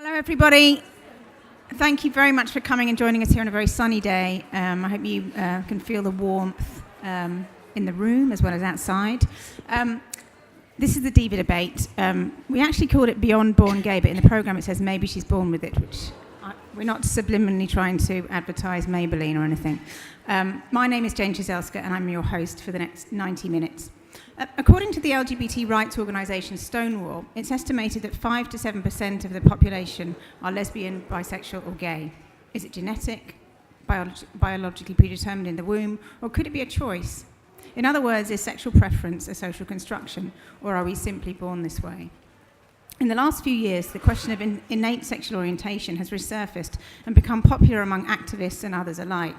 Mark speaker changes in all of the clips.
Speaker 1: Hello, everybody. Thank you very much for coming and joining us here on a very sunny day. I hope you can feel the warmth in the room as well as outside. This is the DIVA debate. We actually called it Beyond Born Gay, but in the programme it says maybe she's born with it, which we're not subliminally trying to advertise Maybelline or anything. My name is Jane Czyzselska and I'm your host for the next 90 minutes. According to the LGBT rights organisation Stonewall, it's estimated that 5 to 7% of the population are lesbian, bisexual or gay. Is it genetic, biologically predetermined in the womb, or could it be a choice? In other words, is sexual preference a social construction, or are we simply born this way? In the last few years, the question of innate sexual orientation has resurfaced and become popular among activists and others alike.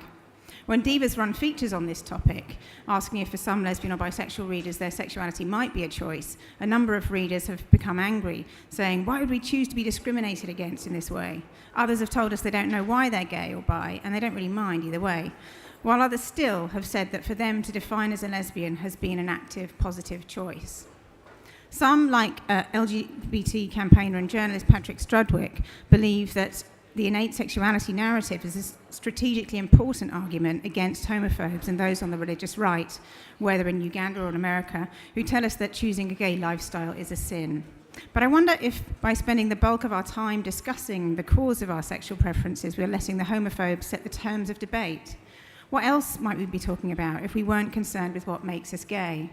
Speaker 1: When divas run features on this topic, asking if for some lesbian or bisexual readers their sexuality might be a choice, a number of readers have become angry, saying, why would we choose to be discriminated against in this way? Others have told us they don't know why they're gay or bi, and they don't really mind either way. While others still have said that for them to define as a lesbian has been an active, positive choice. Some, like LGBT campaigner and journalist Patrick Strudwick, believe that the innate sexuality narrative is a strategically important argument against homophobes and those on the religious right, whether in Uganda or in America, who tell us that choosing a gay lifestyle is a sin. But I wonder if by spending the bulk of our time discussing the cause of our sexual preferences, we're letting the homophobes set the terms of debate. What else might we be talking about if we weren't concerned with what makes us gay?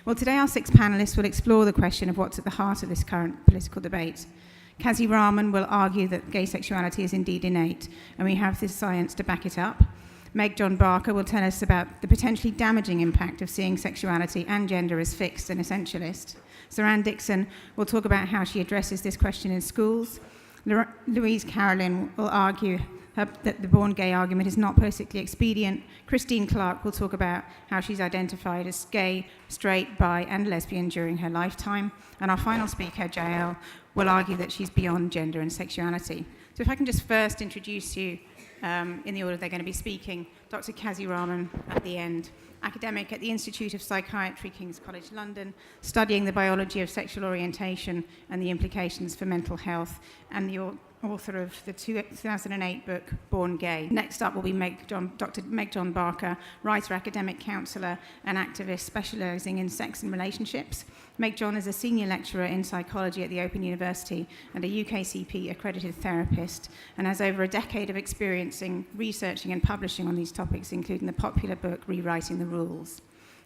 Speaker 1: Well, today our 6 panellists will explore the question of what's at the heart of this current political debate. Qazi Rahman will argue that gay sexuality is indeed innate, and we have this science to back it up. Meg John Barker will tell us about the potentially damaging impact of seeing sexuality and gender as fixed and essentialist. Dickson will talk about how she addresses this question in schools. Louise Carolin will argue that the born gay argument is not politically expedient. Kristiene Clarke will talk about how she's identified as gay, straight, bi, and lesbian during her lifetime. And our final speaker, JL, will argue that she's beyond gender and sexuality. So if I can just first introduce you in the order they're going to be speaking. Dr. Qazi Rahman at the end, academic at the Institute of Psychiatry, King's College London, studying the biology of sexual orientation and the implications for mental health, and the author of the 2008 book, Born Gay. Next up will be Dr. Meg John Barker, writer, academic counsellor, and activist specialising in sex and relationships. Meg John is a senior lecturer in psychology at the Open University and a UKCP accredited therapist, and has over a decade of experience in researching and publishing on these topics, including the popular book, Rewriting the Rules.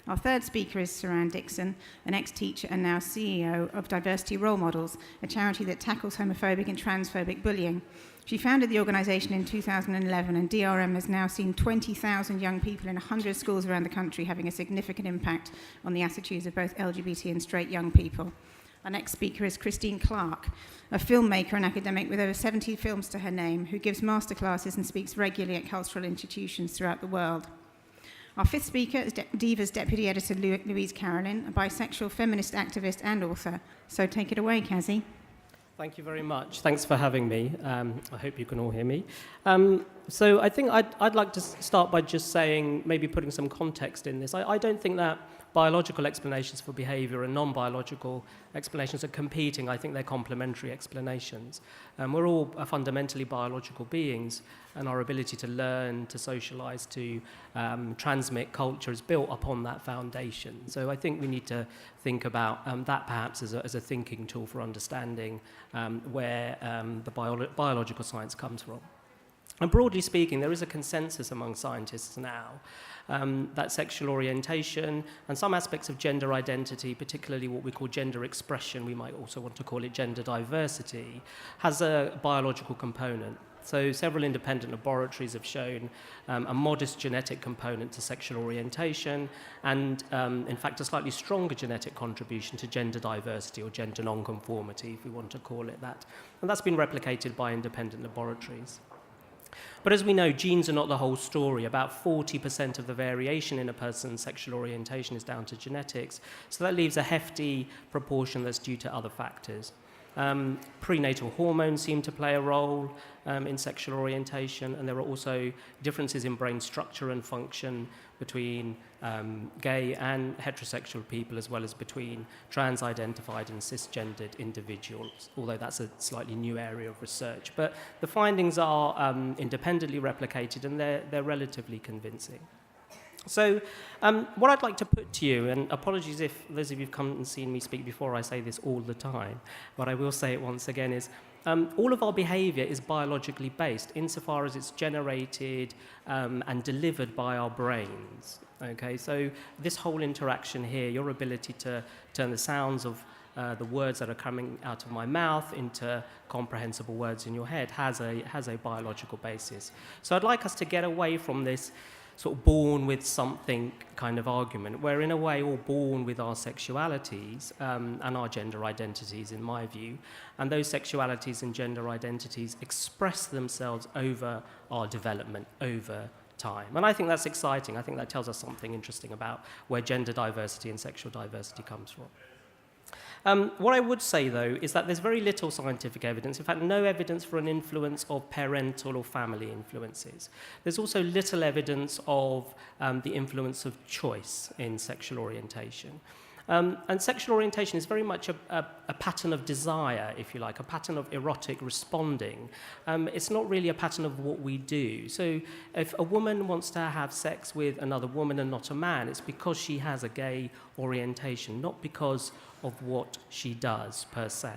Speaker 1: Our third speaker is Dickson, an ex-teacher and now CEO of Diversity Role Models, a charity that tackles homophobic and transphobic bullying. She founded the organisation in 2011, and DRM has now seen 20,000 young people in 100 schools around the country, having a significant impact on the attitudes of both LGBT and straight young people. Our next speaker is Kristiene Clarke, a filmmaker and academic with over 70 films to her name, who gives masterclasses and speaks regularly at cultural institutions throughout the world. Our fifth speaker is DIVA's deputy editor, Louise Carolin, a bisexual feminist activist and author. So take it away, Qazi.
Speaker 2: Thank you very much. Thanks for having me. I hope you can all hear me. So I think I'd like to start by just saying, maybe putting some context in this. I don't think that biological explanations for behaviour and non-biological explanations are competing. I think they're complementary explanations. We're all fundamentally biological beings, and our ability to learn, to socialise, to transmit culture is built upon that foundation. So I think we need to think about that perhaps as a thinking tool for understanding where the biological science comes from. And broadly speaking, there is a consensus among scientists now that sexual orientation and some aspects of gender identity, particularly what we call gender expression, we might also want to call it gender diversity, has a biological component. So several independent laboratories have shown a modest genetic component to sexual orientation and, in fact, a slightly stronger genetic contribution to gender diversity or gender nonconformity, if we want to call it that. And that's been replicated by independent laboratories. But as we know, genes are not the whole story. About 40% of the variation in a person's sexual orientation is down to genetics, so that leaves a hefty proportion that's due to other factors. Prenatal hormones seem to play a role in sexual orientation, and there are also differences in brain structure and function between gay and heterosexual people, as well as between trans-identified and cisgendered individuals, although that's a slightly new area of research. But the findings are independently replicated, and they're relatively convincing. So what I'd like to put to you, and apologies if those of you have come and seen me speak before, I say this all the time, but I will say it once again, is all of our behaviour is biologically based insofar as it's generated and delivered by our brains. Okay, so this whole interaction here, your ability to turn the sounds of the words that are coming out of my mouth into comprehensible words in your head has a biological basis. So I'd like us to get away from this sort of born with something kind of argument. We're in a way all born with our sexualities and our gender identities, in my view, and those sexualities and gender identities express themselves over our development, over time. And I think that's exciting. I think that tells us something interesting about where gender diversity and sexual diversity comes from. What I would say, though, is that there's very little scientific evidence, in fact, no evidence for an influence of parental or family influences. There's also little evidence of the influence of choice in sexual orientation. And sexual orientation is very much a pattern of desire, if you like, a pattern of erotic responding. It's not really a pattern of what we do. So if a woman wants to have sex with another woman and not a man, it's because she has a gay orientation, not because of what she does, per se.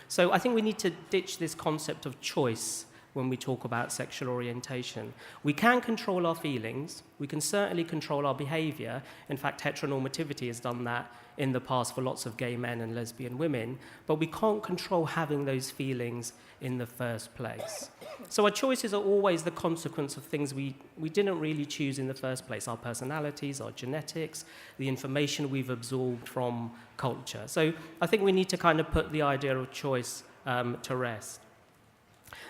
Speaker 2: So I think we need to ditch this concept of choice when we talk about sexual orientation. We can control our feelings. We can certainly control our behaviour. In fact, heteronormativity has done that in the past for lots of gay men and lesbian women, but we can't control having those feelings in the first place. So our choices are always the consequence of things we didn't really choose in the first place, our personalities, our genetics, the information we've absorbed from culture. So I think we need to kind of put the idea of choice to rest.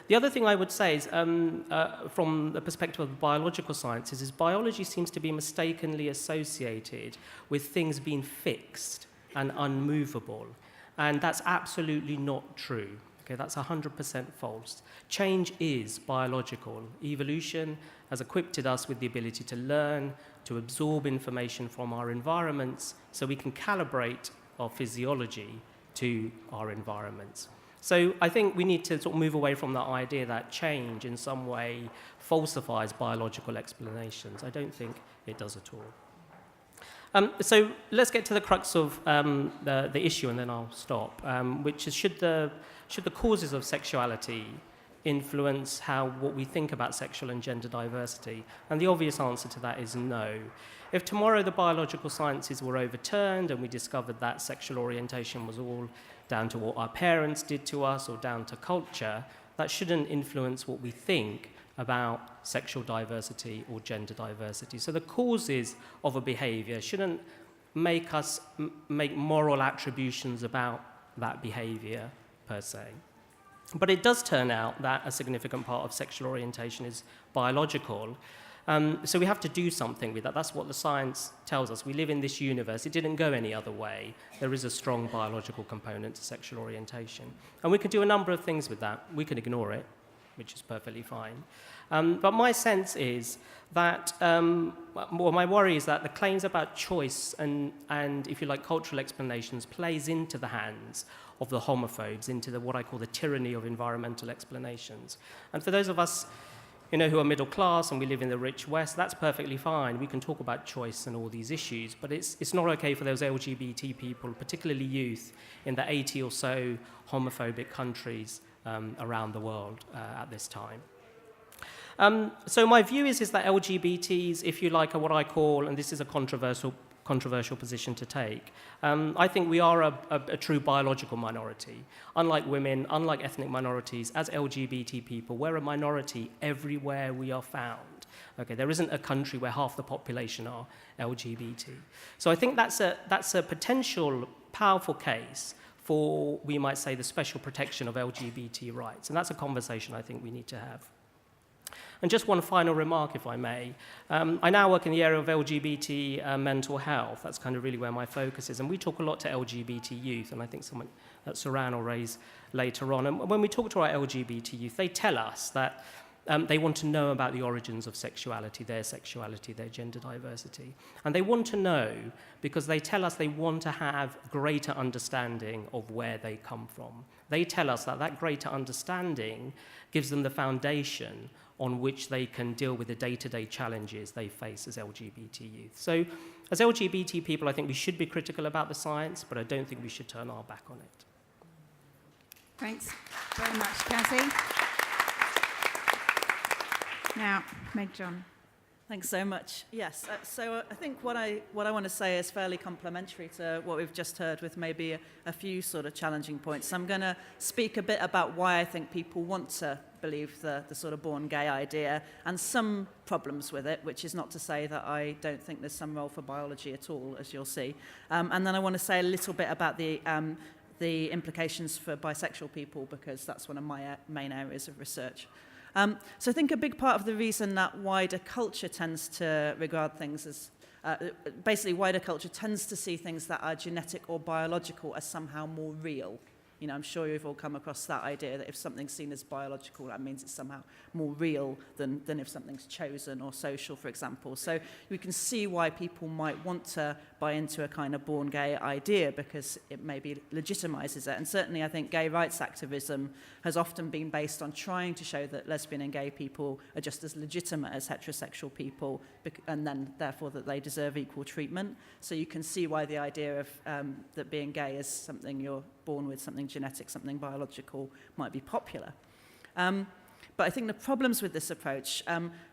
Speaker 2: The other thing I would say is, from the perspective of the biological sciences, is biology seems to be mistakenly associated with things being fixed and unmovable. And that's absolutely not true. Okay, that's 100% false. Change is biological. Evolution has equipped us with the ability to learn, to absorb information from our environments, so we can calibrate our physiology to our environments. So I think we need to sort of move away from that idea that change in some way falsifies biological explanations. I don't think it does at all. So let's get to the crux of the issue, and then I'll stop, which is should the causes of sexuality influence what we think about sexual and gender diversity? And the obvious answer to that is no. If tomorrow the biological sciences were overturned and we discovered that sexual orientation was all down to what our parents did to us or down to culture, that shouldn't influence what we think about sexual diversity or gender diversity. So the causes of a behaviour shouldn't make us make moral attributions about that behaviour per se. But it does turn out that a significant part of sexual orientation is biological. So we have to do something with that. That's what the science tells us. We live in this universe. It didn't go any other way. There is a strong biological component to sexual orientation. And we can do a number of things with that. We can ignore it, which is perfectly fine. But my sense is that, my worry is that the claims about choice and, if you like, cultural explanations plays into the hands of the homophobes, into what I call the tyranny of environmental explanations. And for those of us who are middle class and we live in the rich West, that's perfectly fine. We can talk about choice and all these issues, but it's not okay for those LGBT people, particularly youth, in the 80 or so homophobic countries around the world at this time. So my view is that LGBTs, if you like, are what I call, and this is a controversial position to take, I think we are a true biological minority. Unlike women, unlike ethnic minorities, as LGBT people, we're a minority everywhere we are found. Okay, there isn't a country where half the population are LGBT. So I think that's a potential powerful case for, we might say, the special protection of LGBT rights. And that's a conversation I think we need to have. And just one final remark, if I may. I now work in the area of LGBT mental health. That's kind of really where my focus is. And we talk a lot to LGBT youth, and I think someone that Saran will raise later on. And when we talk to our LGBT youth, they tell us that they want to know about the origins of sexuality, their gender diversity. And they want to know because they tell us they want to have greater understanding of where they come from. They tell us that that greater understanding gives them the foundation on which they can deal with the day-to-day challenges they face as LGBT youth. So as LGBT people, I think we should be critical about the science, but I don't think we should turn our back on it.
Speaker 1: Thanks very much, Qazi. Now, Meg John.
Speaker 3: Thanks so much. Yes, so I think what I want to say is fairly complementary to what we've just heard, with maybe a few sort of challenging points. I'm going to speak a bit about why I think people want to believe the sort of born gay idea and some problems with it, which is not to say that I don't think there's some role for biology at all, as you'll see. And then I want to say a little bit about the implications for bisexual people, because that's one of my main areas of research. So I think a big part of the reason that wider culture tends to regard things as, basically wider culture tends to see things that are genetic or biological as somehow more real. You know, I'm sure you've all come across that idea that if something's seen as biological, that means it's somehow more real than if something's chosen or social, for example. So we can see why people might want to buy into a kind of born gay idea, because it maybe legitimizes it. And certainly I think gay rights activism has often been based on trying to show that lesbian and gay people are just as legitimate as heterosexual people, and then therefore that they deserve equal treatment. So you can see why the idea of that being gay is something you're born with, something genetic, something biological, might be popular. But I think the problems with this approach,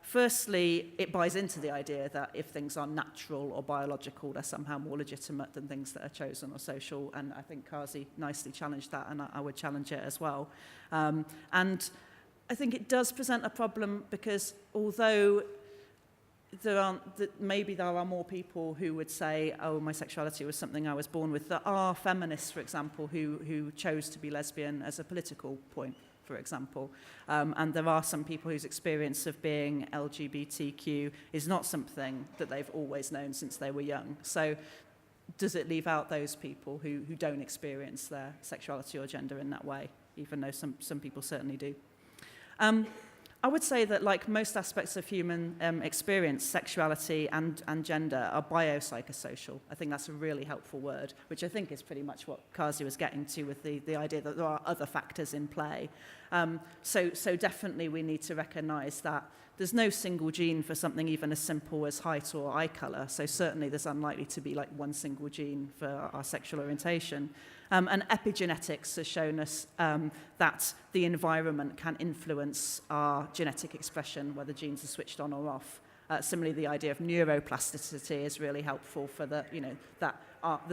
Speaker 3: firstly, it buys into the idea that if things are natural or biological, they're somehow more legitimate than things that are chosen or social, and I think Qazi nicely challenged that, and I would challenge it as well. And I think it does present a problem, because although maybe there are more people who would say, oh, my sexuality was something I was born with. There are feminists, for example, who chose to be lesbian as a political point, for example. And there are some people whose experience of being LGBTQ is not something that they've always known since they were young. So does it leave out those people who don't experience their sexuality or gender in that way, even though some people certainly do? I would say that, like most aspects of human experience, sexuality and gender are biopsychosocial. I think that's a really helpful word, which I think is pretty much what Qazi was getting to with the idea that there are other factors in play. So definitely we need to recognise that there's no single gene for something even as simple as height or eye colour. So certainly there's unlikely to be like one single gene for our sexual orientation. And epigenetics has shown us that the environment can influence our genetic expression, whether genes are switched on or off. Similarly, the idea of neuroplasticity is really helpful for the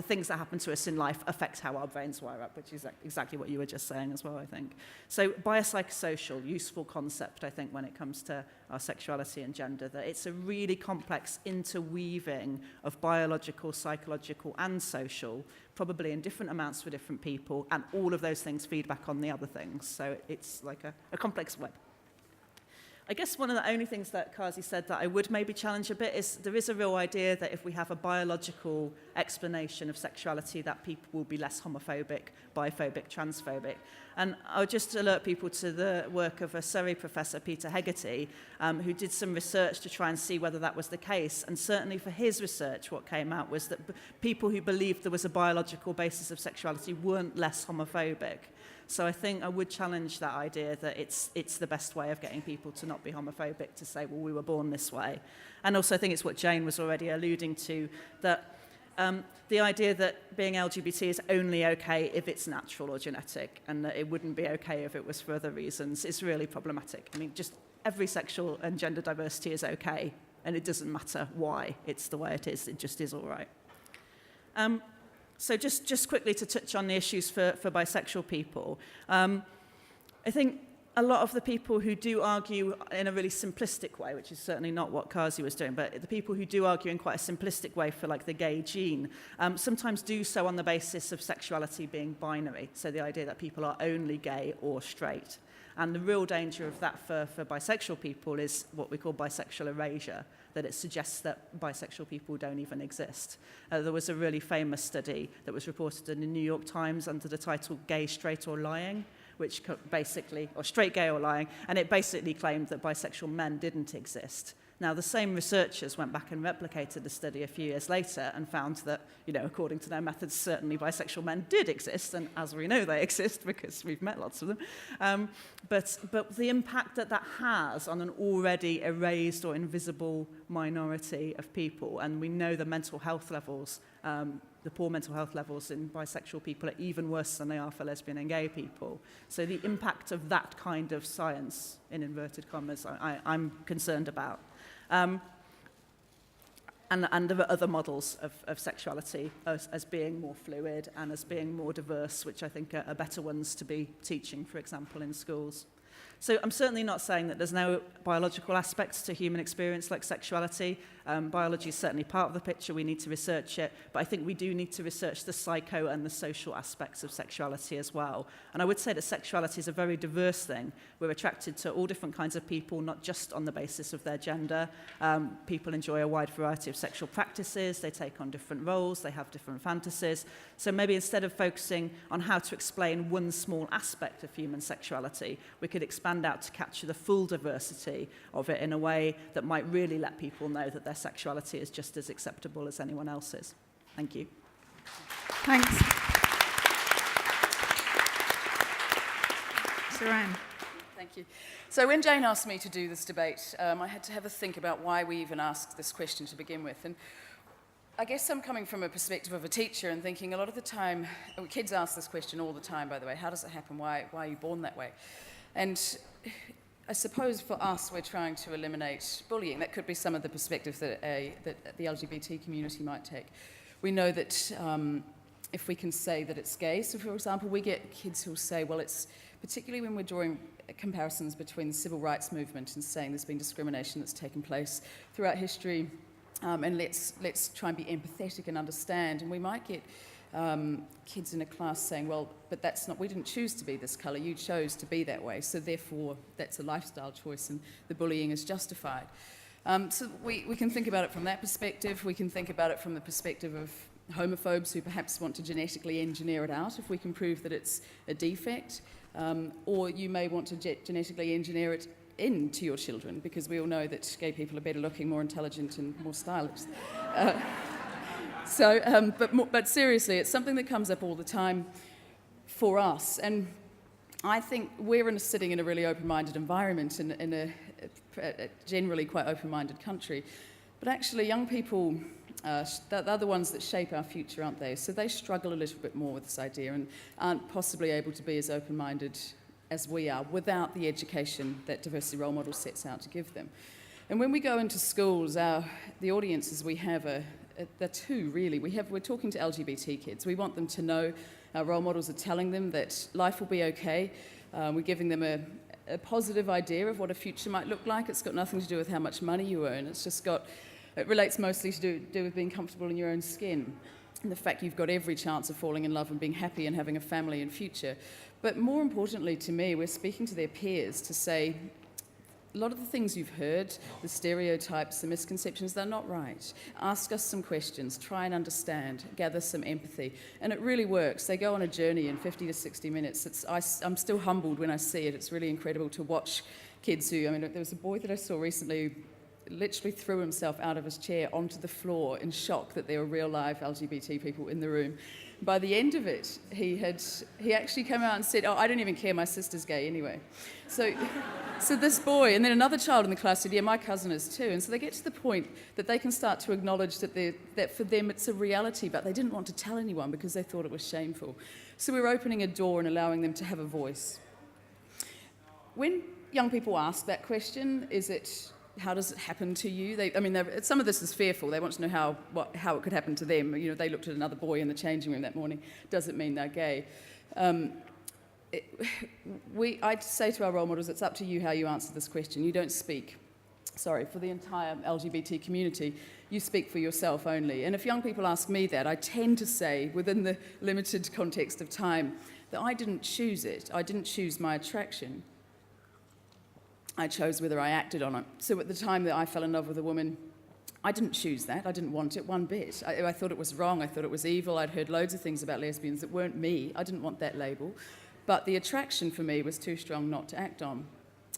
Speaker 3: things that happen to us in life affect how our brains wire up, which is exactly what you were just saying as well, I think. So biopsychosocial, useful concept, I think, when it comes to our sexuality and gender, that it's a really complex interweaving of biological, psychological, and social, probably in different amounts for different people, and all of those things feed back on the other things. So it's like a complex web. I guess one of the only things that Qazi said that I would maybe challenge a bit is there is a real idea that if we have a biological explanation of sexuality, that people will be less homophobic, biphobic, transphobic. And I'll just alert people to the work of a Surrey professor, Peter Hegarty, who did some research to try and see whether that was the case. And certainly for his research, what came out was that people who believed there was a biological basis of sexuality weren't less homophobic. So I think I would challenge that idea that it's the best way of getting people to not be homophobic, to say, well, we were born this way. And also I think it's what Jane was already alluding to, that the idea that being LGBT is only okay if it's natural or genetic, and that it wouldn't be okay if it was for other reasons, is really problematic. I mean, just every sexual and gender diversity is okay, and it doesn't matter why it's the way it just is all right. So just quickly to touch on the issues for bisexual people. I think a lot of the people who do argue in a really simplistic way, which is certainly not what Qazi was doing, but the people who do argue in quite a simplistic way for like the gay gene, sometimes do so on the basis of sexuality being binary. So the idea that people are only gay or straight. And the real danger of that for bisexual people is what we call bisexual erasure, that it suggests that bisexual people don't even exist. There was a really famous study that was reported in the New York Times under the title Gay, Straight or Lying, which basically, or straight, gay or lying, and it basically claimed that bisexual men didn't exist. Now, the same researchers went back and replicated the study a few years later and found that, according to their methods, certainly bisexual men did exist, and as we know, they exist because we've met lots of them. But the impact that has on an already erased or invisible minority of people, and we know the mental health levels, the poor mental health levels in bisexual people are even worse than they are for lesbian and gay people. So the impact of that kind of science, in inverted commas, I'm concerned about. And there are other models of sexuality as being more fluid and as being more diverse, which I think are better ones to be teaching, for example, in schools. So I'm certainly not saying that there's no biological aspects to human experience like sexuality. Biology is certainly part of the picture. We need to research it. But I think we do need to research the psycho and the social aspects of sexuality as well. And I would say that sexuality is a very diverse thing. We're attracted to all different kinds of people, not just on the basis of their gender. People enjoy a wide variety of sexual practices. They take on different roles. They have different fantasies. So maybe instead of focusing on how to explain one small aspect of human sexuality, we could expand out to capture the full diversity of it in a way that might really let people know that their sexuality is just as acceptable as anyone else's. Thank you.
Speaker 1: Thanks. Saran.
Speaker 4: Thank you. So when Jane asked me to do this debate, I had to have a think about why we even asked this question to begin with. And I guess I'm coming from a perspective of a teacher and thinking a lot of the time, kids ask this question all the time, by the way, how does it happen? Why are you born that way? And I suppose for us, we're trying to eliminate bullying. That could be some of the perspectives that the LGBT community might take. We know that if we can say that it's gay, so for example, we get kids who'll say, well, it's particularly when we're drawing comparisons between the civil rights movement and saying there's been discrimination that's taken place throughout history, and let's try and be empathetic and understand. And we might get kids in a class saying, well, but we didn't choose to be this colour, you chose to be that way, so therefore that's a lifestyle choice and the bullying is justified. So we can think about it from that perspective. We can think about it from the perspective of homophobes who perhaps want to genetically engineer it out if we can prove that it's a defect, or you may want to genetically engineer it into your children, because we all know that gay people are better looking, more intelligent and more stylish. But seriously, it's something that comes up all the time for us. And I think we're sitting in a really open-minded environment in a generally quite open-minded country. But actually, young people, they're the ones that shape our future, aren't they? So they struggle a little bit more with this idea and aren't possibly able to be as open-minded as we are without the education that diversity role model sets out to give them. And when we go into schools, the audiences we have are two, really. We're talking to LGBT kids. We want them to know our role models are telling them that life will be okay. We're giving them a positive idea of what a future might look like. It's got nothing to do with how much money you earn. It relates mostly to do with being comfortable in your own skin and the fact you've got every chance of falling in love and being happy and having a family and future. But more importantly to me, we're speaking to their peers to say, a lot of the things you've heard, the stereotypes, the misconceptions, they're not right. Ask us some questions, try and understand, gather some empathy. And it really works. They go on a journey in 50 to 60 minutes. I'm still humbled when I see it. It's really incredible to watch kids there was a boy that I saw recently who literally threw himself out of his chair onto the floor in shock that there were real live LGBT people in the room. By the end of it, he actually came out and said, I don't even care, my sister's gay anyway. So this boy, and then another child in the class said, yeah, my cousin is too. And so they get to the point that they can start to acknowledge that for them it's a reality, but they didn't want to tell anyone because they thought it was shameful. So we're opening a door and allowing them to have a voice. When young people ask that question, how does it happen to you? Some of this is fearful. They want to know how it could happen to them. They looked at another boy in the changing room that morning. Does it mean they're gay? I'd say to our role models, it's up to you how you answer this question. You don't speak, for the entire LGBT community. You speak for yourself only. And if young people ask me that, I tend to say, within the limited context of time, that I didn't choose it. I didn't choose my attraction. I chose whether I acted on it. So at the time that I fell in love with a woman, I didn't choose that. I didn't want it one bit. I thought it was wrong. I thought it was evil. I'd heard loads of things about lesbians that weren't me. I didn't want that label. But the attraction for me was too strong not to act on.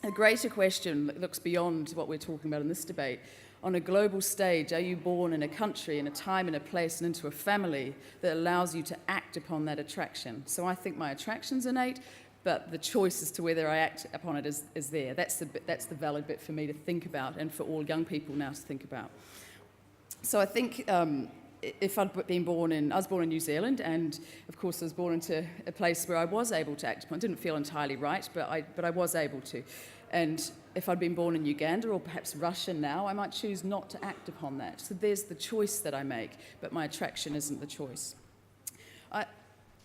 Speaker 4: A greater question that looks beyond what we're talking about in this debate. On a global stage, are you born in a country, in a time, in a place, and into a family that allows you to act upon that attraction? So I think my attraction's innate, but the choice as to whether I act upon it is there. That's the valid bit for me to think about, and for all young people now to think about. So I think if I'd been I was born in New Zealand, and of course I was born into a place where I was able to act upon. It didn't feel entirely right, but I was able to. And if I'd been born in Uganda or perhaps Russia now, I might choose not to act upon that. So there's the choice that I make, but my attraction isn't the choice.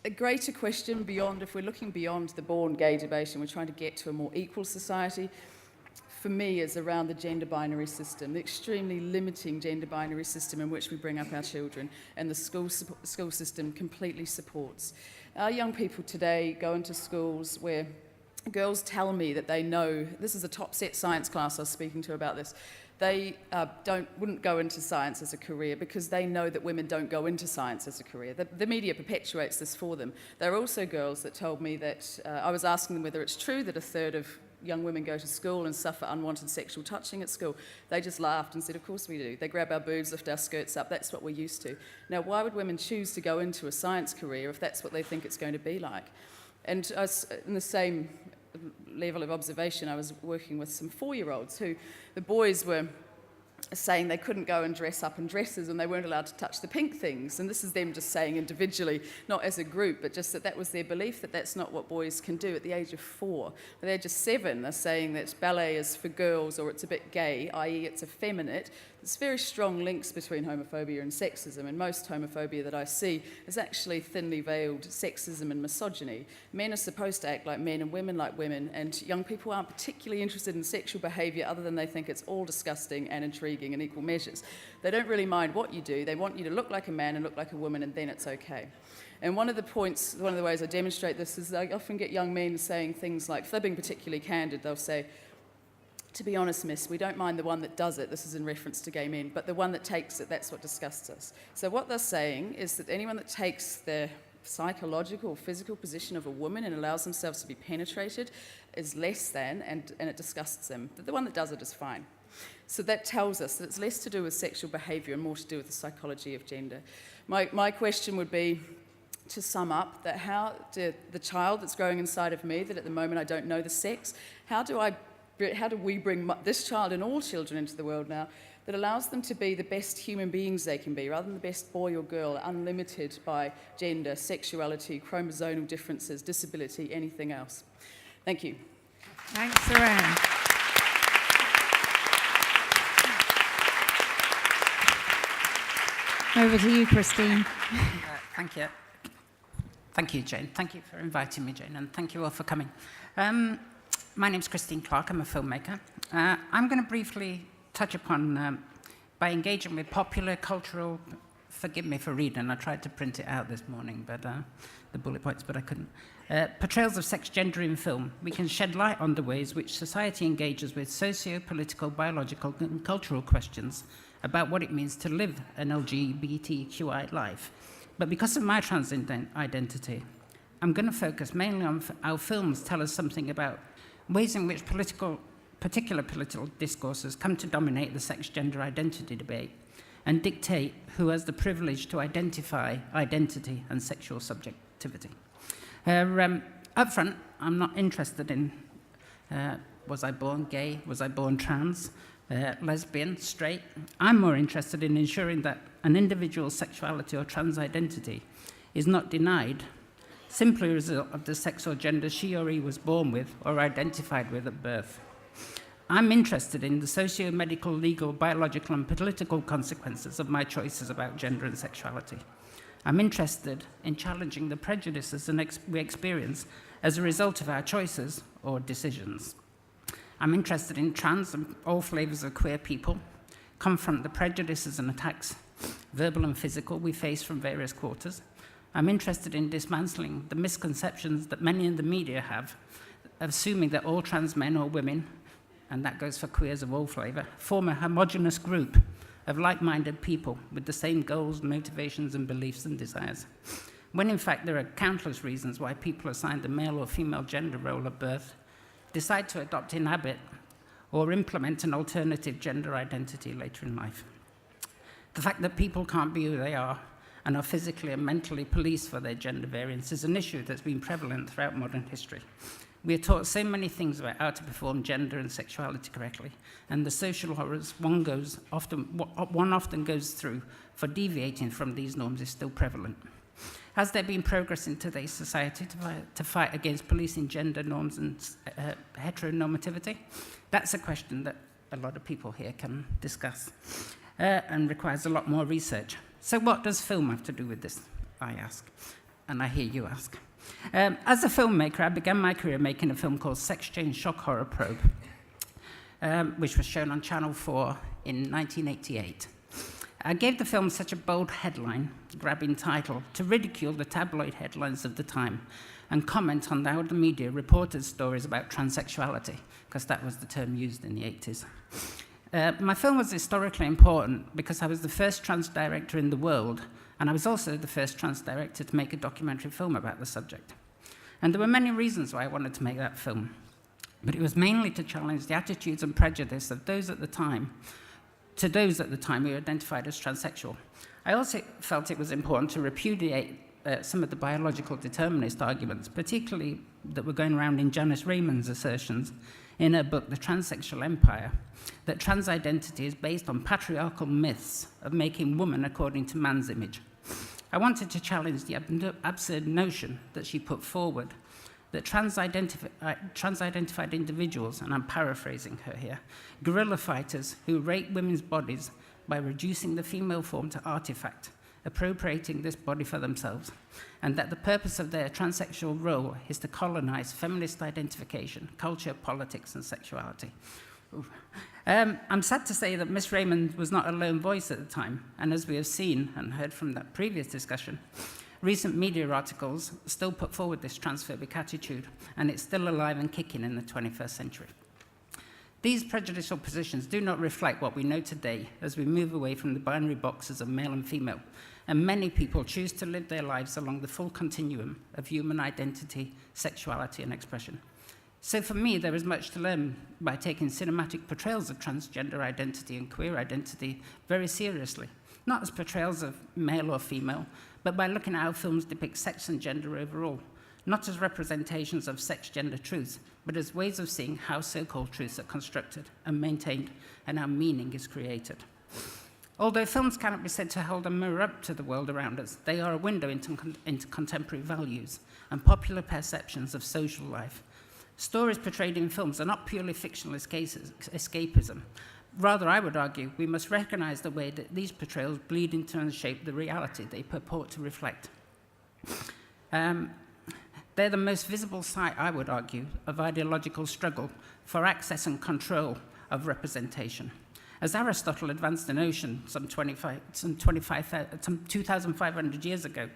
Speaker 4: A greater question beyond, if we're looking beyond the born gay debate and we're trying to get to a more equal society, for me is around the gender binary system, the extremely limiting gender binary system in which we bring up our children, and the school system completely supports. Our young people today go into schools where girls tell me that they know, this is a top set science class I was speaking to about this, they wouldn't go into science as a career because they know that women don't go into science as a career. The media perpetuates this for them. There are also girls that told me that, I was asking them whether it's true that a third of young women go to school and suffer unwanted sexual touching at school. They just laughed and said, of course we do. They grab our boobs, lift our skirts up, that's what we're used to. Now, why would women choose to go into a science career if that's what they think it's going to be like? And in the same level of observation, I was working with some 4-year-olds who, the boys were saying they couldn't go and dress up in dresses and they weren't allowed to touch the pink things. And this is them just saying individually, not as a group, but just that was their belief that that's not what boys can do at the age of 4. At the age of 7, they're saying that ballet is for girls or it's a bit gay, i.e. it's effeminate. There's very strong links between homophobia and sexism, and most homophobia that I see is actually thinly veiled sexism and misogyny. Men are supposed to act like men and women like women, and young people aren't particularly interested in sexual behaviour other than they think it's all disgusting and intriguing in equal measures. They don't really mind what you do. They want you to look like a man and look like a woman, and then it's okay. And one of the ways I demonstrate this is I often get young men saying things like, if they're being particularly candid, they'll say, to be honest, miss, we don't mind the one that does it, this is in reference to gay men, but the one that takes it, that's what disgusts us. So what they're saying is that anyone that takes the psychological or physical position of a woman and allows themselves to be penetrated is less than, and it disgusts them. But the one that does it is fine. So that tells us that it's less to do with sexual behaviour and more to do with the psychology of gender. My question would be, to sum up, that how do the child that's growing inside of me, that at the moment I don't know the sex, how do we bring this child and all children into the world now that allows them to be the best human beings they can be, rather than the best boy or girl, unlimited by gender, sexuality, chromosomal differences, disability, anything else? Thank you.
Speaker 1: Thanks, Saran. Over to you, Kristiene.
Speaker 5: Thank you. Thank you, Jane. Thank you for inviting me, Jane, and thank you all for coming. My name's Kristiene Clarke. I'm a filmmaker. I'm going to briefly touch upon, by engaging with popular cultural, forgive me for reading, I tried to print it out this morning, but the bullet points, but I couldn't. Portrayals of sex, gender in film. We can shed light on the ways which society engages with socio-political, biological, and cultural questions about what it means to live an LGBTQI life. But because of my trans identity, I'm going to focus mainly on how films tell us something about ways in which particular political discourses come to dominate the sex-gender identity debate and dictate who has the privilege to identify identity and sexual subjectivity. Up front, I'm not interested in was I born gay, was I born trans, lesbian, straight. I'm more interested in ensuring that an individual's sexuality or trans identity is not denied simply as a result of the sex or gender she or he was born with or identified with at birth. I'm interested in the socio-medical, legal, biological, and political consequences of my choices about gender and sexuality. I'm interested in challenging the prejudices we experience as a result of our choices or decisions. I'm interested in trans and all flavors of queer people, confront the prejudices and attacks, verbal and physical, we face from various quarters. I'm interested in dismantling the misconceptions that many in the media have, assuming that all trans men or women, and that goes for queers of all flavor, form a homogenous group of like-minded people with the same goals, motivations, and beliefs and desires. When in fact there are countless reasons why people assigned the male or female gender role at birth decide to adopt, inhabit, or implement an alternative gender identity later in life. The fact that people can't be who they are and are physically and mentally policed for their gender variance is an issue that's been prevalent throughout modern history. We are taught so many things about how to perform gender and sexuality correctly, and the social horrors one often goes through for deviating from these norms is still prevalent. Has there been progress in today's society to fight against policing gender norms and heteronormativity? That's a question that a lot of people here can discuss and requires a lot more research. So what does film have to do with this, I ask, and I hear you ask. As a filmmaker, I began my career making a film called Sex Change Shock Horror Probe, which was shown on Channel 4 in 1988. I gave the film such a bold headline, grabbing title, to ridicule the tabloid headlines of the time and comment on how the media reported stories about transsexuality, because that was the term used in the 80s. My film was historically important because I was the first trans director in the world, and I was also the first trans director to make a documentary film about the subject. And there were many reasons why I wanted to make that film, but it was mainly to challenge the attitudes and prejudice of those at the time who identified as transsexual. I also felt it was important to repudiate some of the biological determinist arguments, particularly that were going around in Janice Raymond's assertions in her book, The Transsexual Empire, that trans identity is based on patriarchal myths of making woman according to man's image. I wanted to challenge the absurd notion that she put forward that trans-identified individuals, and I'm paraphrasing her here, guerrilla fighters who rape women's bodies by reducing the female form to artifact, appropriating this body for themselves, and that the purpose of their transsexual role is to colonize feminist identification, culture, politics, and sexuality. I'm sad to say that Miss Raymond was not a lone voice at the time, and as we have seen and heard from that previous discussion, recent media articles still put forward this transphobic attitude, and it's still alive and kicking in the 21st century. These prejudicial positions do not reflect what we know today as we move away from the binary boxes of male and female, and many people choose to live their lives along the full continuum of human identity, sexuality, and expression. So for me, there is much to learn by taking cinematic portrayals of transgender identity and queer identity very seriously, not as portrayals of male or female, but by looking at how films depict sex and gender overall, not as representations of sex-gender truths, but as ways of seeing how so-called truths are constructed and maintained and how meaning is created. Although films cannot be said to hold a mirror up to the world around us, they are a window into contemporary values and popular perceptions of social life. Stories portrayed in films are not purely fictional escapism. Rather, I would argue, we must recognize the way that these portrayals bleed into and shape the reality they purport to reflect. They're the most visible site, I would argue, of ideological struggle for access and control of representation. As Aristotle advanced the notion some 2,500 years ago,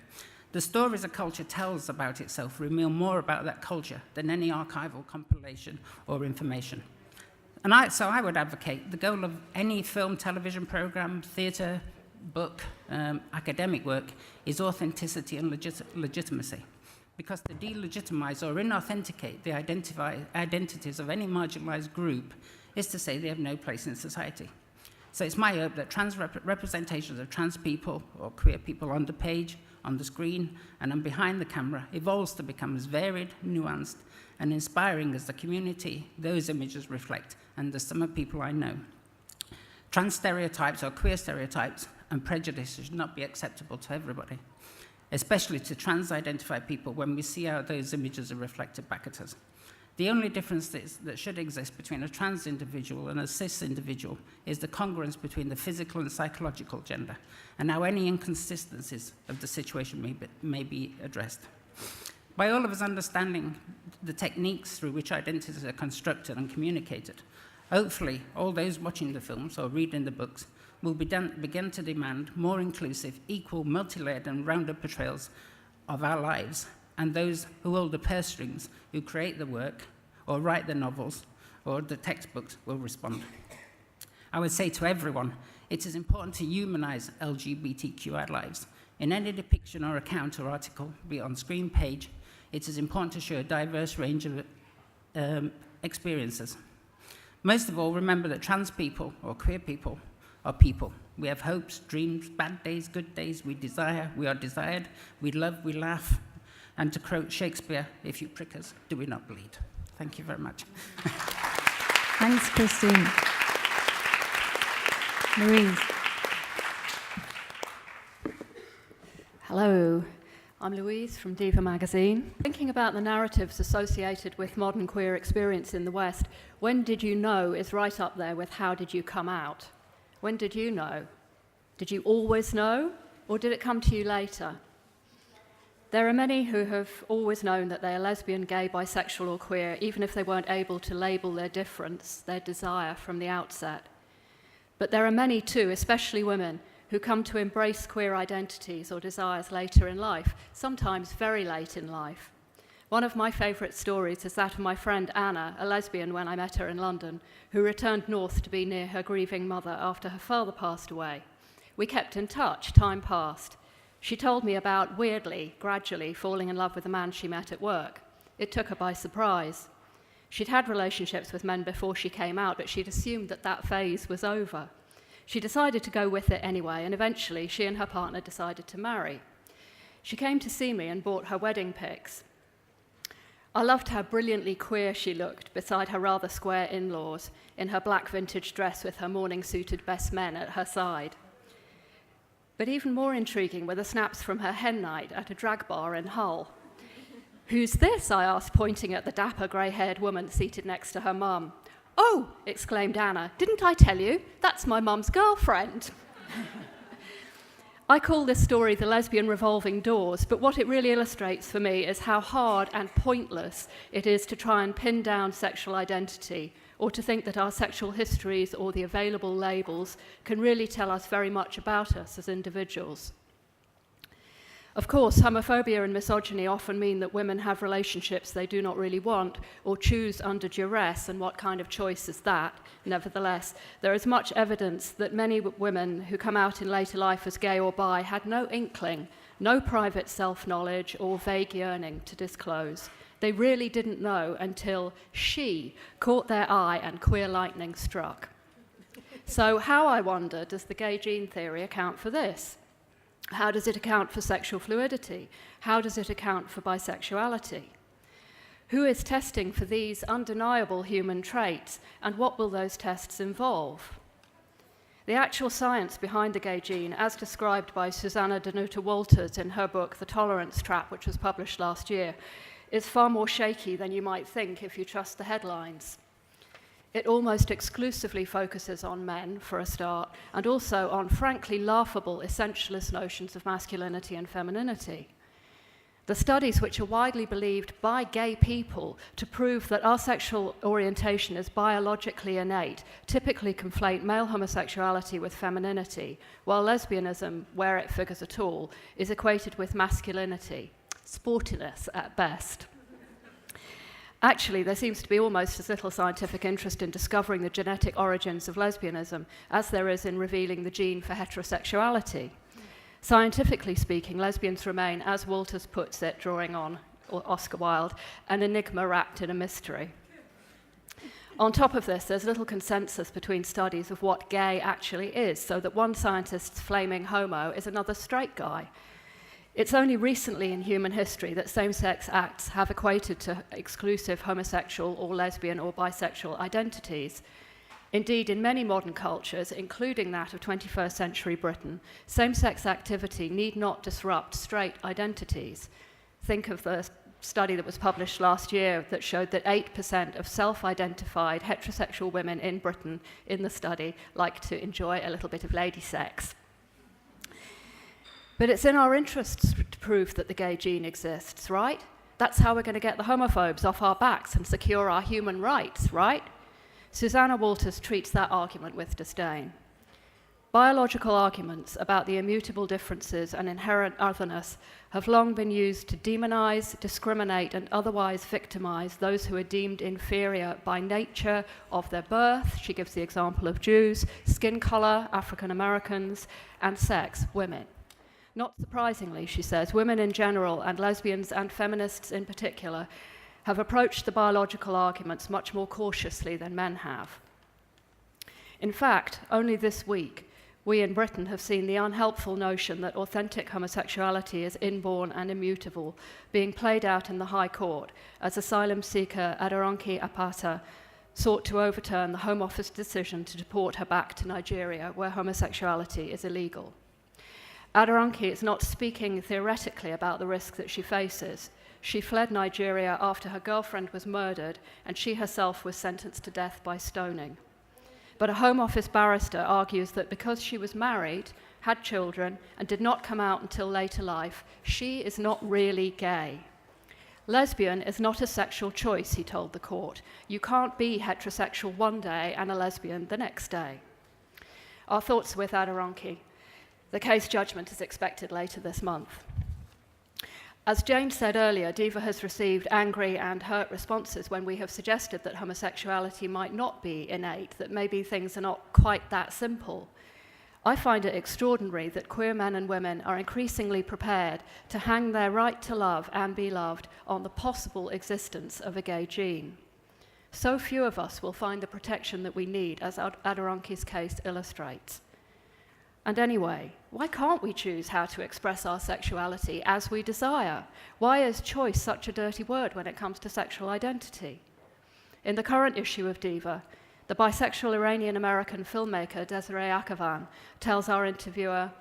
Speaker 5: the stories a culture tells about itself reveal more about that culture than any archival compilation or information. So I would advocate the goal of any film, television program, theatre, book, academic work is authenticity and legitimacy. Because to delegitimize or inauthenticate the identities of any marginalized group is to say they have no place in society. So it's my hope that trans representations of trans people or queer people on the page, on the screen, and behind the camera evolves to become as varied, nuanced, and inspiring as the community those images reflect, and the some of people I know. Trans stereotypes or queer stereotypes and prejudices should not be acceptable to everybody, especially to trans-identified people when we see how those images are reflected back at us. The only difference that should exist between a trans individual and a cis individual is the congruence between the physical and psychological gender, and how any inconsistencies of the situation may be addressed. By all of us understanding the techniques through which identities are constructed and communicated, hopefully all those watching the films or reading the books will begin to demand more inclusive, equal, multi-layered and rounded portrayals of our lives, and those who hold the purse strings, who create the work, or write the novels, or the textbooks will respond. I would say to everyone, it is important to humanize LGBTQI lives. In any depiction or account or article, be it on screen, page, it is important to show a diverse range of experiences. Most of all, remember that trans people, or queer people, are people. We have hopes, dreams, bad days, good days, we desire, we are desired, we love, we laugh, and to quote Shakespeare, if you prick us, do we not bleed? Thank you very much.
Speaker 1: Thanks, Kristiene. Louise.
Speaker 6: Hello, I'm Louise from DIVA magazine. Thinking about the narratives associated with modern queer experience in the West, when did you know is right up there with how did you come out? When did you know? Did you always know, or did it come to you later? There are many who have always known that they are lesbian, gay, bisexual or queer, even if they weren't able to label their difference, their desire from the outset. But there are many too, especially women, who come to embrace queer identities or desires later in life, sometimes very late in life. One of my favourite stories is that of my friend Anna, a lesbian when I met her in London, who returned north to be near her grieving mother after her father passed away. We kept in touch, time passed. She told me about, weirdly, gradually falling in love with a man she met at work. It took her by surprise. She'd had relationships with men before she came out, but she'd assumed that that phase was over. She decided to go with it anyway, and eventually she and her partner decided to marry. She came to see me and bought her wedding pics. I loved how brilliantly queer she looked beside her rather square in-laws, in her black vintage dress with her morning-suited best men at her side. But even more intriguing were the snaps from her hen night at a drag bar in Hull. "Who's this?" I asked, pointing at the dapper grey-haired woman seated next to her mum. "Oh," exclaimed Anna, "didn't I tell you? That's my mum's girlfriend." I call this story the lesbian revolving doors, but what it really illustrates for me is how hard and pointless it is to try and pin down sexual identity, or to think that our sexual histories or the available labels can really tell us very much about us as individuals. Of course, homophobia and misogyny often mean that women have relationships they do not really want or choose under duress, and what kind of choice is that? Nevertheless, there is much evidence that many women who come out in later life as gay or bi had no inkling, no private self-knowledge or vague yearning to disclose. They really didn't know until she caught their eye and queer lightning struck. So how, I wonder, does the gay gene theory account for this? How does it account for sexual fluidity? How does it account for bisexuality? Who is testing for these undeniable human traits, and what will those tests involve? The actual science behind the gay gene, as described by Susanna Danuta Walters in her book The Tolerance Trap, which was published last year, is far more shaky than you might think if you trust the headlines. It almost exclusively focuses on men, for a start, and also on frankly laughable essentialist notions of masculinity and femininity. The studies, which are widely believed by gay people to prove that our sexual orientation is biologically innate, typically conflate male homosexuality with femininity, while lesbianism, where it figures at all, is equated with masculinity, sportiness at best. Actually, there seems to be almost as little scientific interest in discovering the genetic origins of lesbianism as there is in revealing the gene for heterosexuality. Scientifically speaking, lesbians remain, as Walters puts it, drawing on Oscar Wilde, an enigma wrapped in a mystery. On top of this, there's little consensus between studies of what gay actually is, so that one scientist's flaming homo is another straight guy. It's only recently in human history that same-sex acts have equated to exclusive homosexual or lesbian or bisexual identities. Indeed, in many modern cultures, including that of 21st century Britain, same-sex activity need not disrupt straight identities. Think of the study that was published last year that showed that 8% of self-identified heterosexual women in Britain in the study like to enjoy a little bit of lady sex. But it's in our interests to prove that the gay gene exists, right? That's how we're going to get the homophobes off our backs and secure our human rights, right? Susanna Walters treats that argument with disdain. Biological arguments about the immutable differences and inherent otherness have long been used to demonize, discriminate, and otherwise victimize those who are deemed inferior by nature of their birth. She gives the example of Jews, skin color, African Americans, and sex, women. Not surprisingly, she says, women in general, and lesbians and feminists in particular, have approached the biological arguments much more cautiously than men have. In fact, only this week, we in Britain have seen the unhelpful notion that authentic homosexuality is inborn and immutable being played out in the High Court as asylum seeker Aderonke Apata sought to overturn the Home Office decision to deport her back to Nigeria, where homosexuality is illegal. Aderonke is not speaking theoretically about the risk that she faces. She fled Nigeria after her girlfriend was murdered, and she herself was sentenced to death by stoning. But a Home Office barrister argues that because she was married, had children, and did not come out until later life, she is not really gay. Lesbian is not a sexual choice, he told the court. You can't be heterosexual one day and a lesbian the next day. Our thoughts are with Aderonke. The case judgment is expected later this month. As Jane said earlier, DIVA has received angry and hurt responses when we have suggested that homosexuality might not be innate, that maybe things are not quite that simple. I find it extraordinary that queer men and women are increasingly prepared to hang their right to love and be loved on the possible existence of a gay gene. So few of us will find the protection that we need, as Aderonke's case illustrates. And anyway, why can't we choose how to express our sexuality as we desire? Why is choice such a dirty word when it comes to sexual identity? In the current issue of DIVA, the bisexual Iranian-American filmmaker Desiree Akhavan tells our interviewer,